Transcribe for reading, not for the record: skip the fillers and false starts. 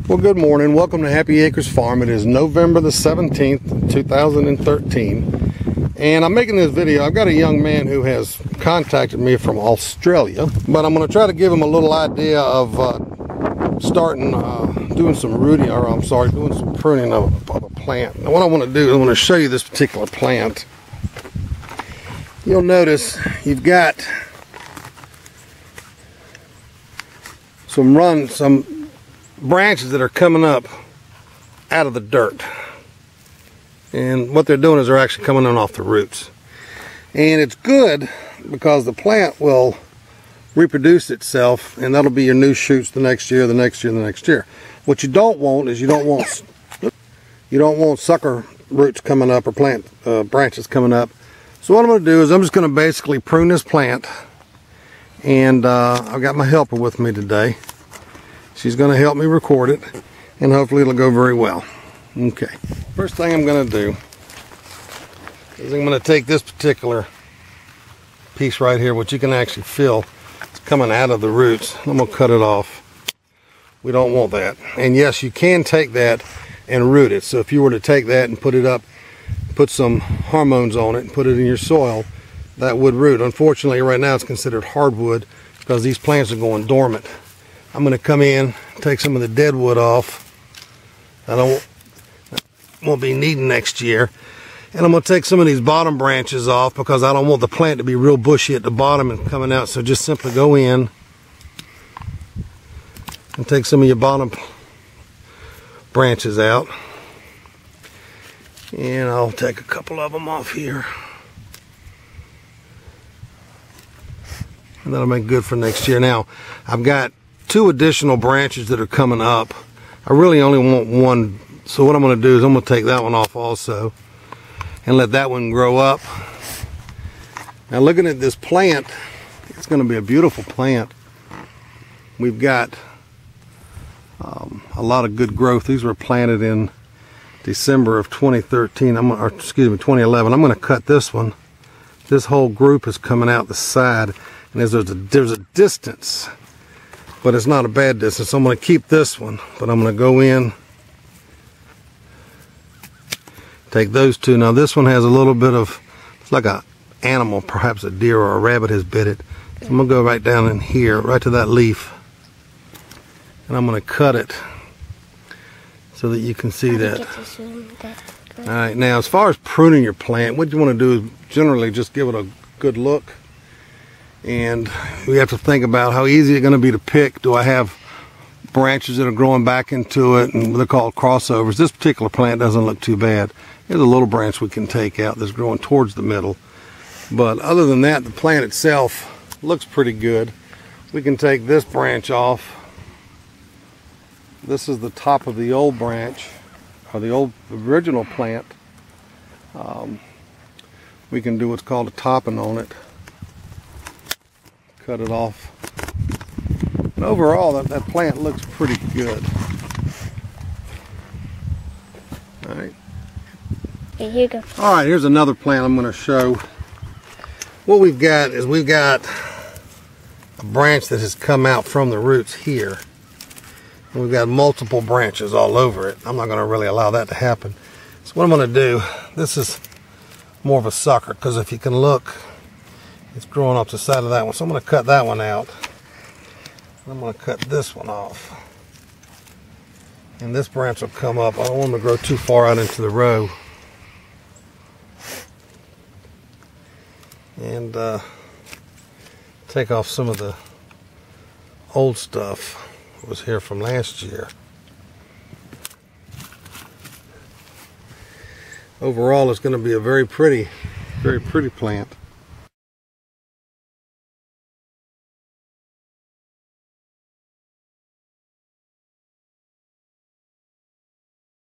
Well, good morning. Welcome to Happy Acres Farm. It is November the 17th, 2013. And I'm making this video. I've got a young man who has contacted me from Australia, but I'm going to try to give him a little idea of starting doing some rooting, or I'm sorry, doing some pruning of a plant. Now, what I want to do is I want to show you this particular plant. You'll notice you've got some branches that are coming up out of the dirt, and what they're doing is they're actually coming in off the roots, and it's good because the plant will reproduce itself, and that'll be your new shoots the next year, the next year, the next year. What you don't want is you don't want sucker roots coming up or plant branches coming up. So what I'm going to do is I'm just going to basically prune this plant, and I've got my helper with me today. She's going to help me record it, and hopefully it'll go very well. Okay, first thing I'm going to do is I'm going to take this particular piece right here, which you can actually feel it's coming out of the roots. I'm going to cut it off. We don't want that. And yes, you can take that and root it. So if you were to take that and put it up, put some hormones on it and put it in your soil, that would root. Unfortunately, right now it's considered hardwood because these plants are going dormant. I'm going to come in, take some of the dead wood off. I won't be needing next year. And I'm going to take some of these bottom branches off because I don't want the plant to be real bushy at the bottom and coming out. So just simply go in and take some of your bottom branches out. And I'll take a couple of them off here. And that'll make good for next year. Now, I've got 2 additional branches that are coming up. I really only want one, so what I'm going to do is I'm going to take that one off also and let that one grow up. Now, looking at this plant, it's going to be a beautiful plant. We've got a lot of good growth. These were planted in December of 2013, or excuse me, 2011. I'm going to cut this one. This whole group is coming out the side, and there's a distance, but it's not a bad distance. So I'm going to keep this one, but I'm going to go in, take those 2. Now this one has a little bit of, it's like an animal, perhaps a deer or a rabbit has bit it. So I'm going to go right down in here, right to that leaf, and I'm going to cut it so that you can see that. Alright, now as far as pruning your plant, what you want to do is generally just give it a good look. And we have to think about how easy it's going to be to pick. Do I have branches that are growing back into it, and they're called crossovers. This particular plant doesn't look too bad. There's a little branch we can take out that's growing towards the middle. But other than that, the plant itself looks pretty good. We can take this branch off. This is the top of the old branch, or the old original plant. We can do what's called a topping on it. Cut it off. And overall, that plant looks pretty good. Alright. Here you go. Alright, here's another plant I'm going to show. What we've got is we've got a branch that has come out from the roots here. And we've got multiple branches all over it. I'm not going to really allow that to happen. So what I'm going to do, this is more of a sucker, because if you can look, it's growing off the side of that one. So I'm going to cut that one out. I'm going to cut this one off. And this branch will come up. I don't want them to grow too far out into the row. And take off some of the old stuff that was here from last year. Overall, it's going to be a very pretty plant.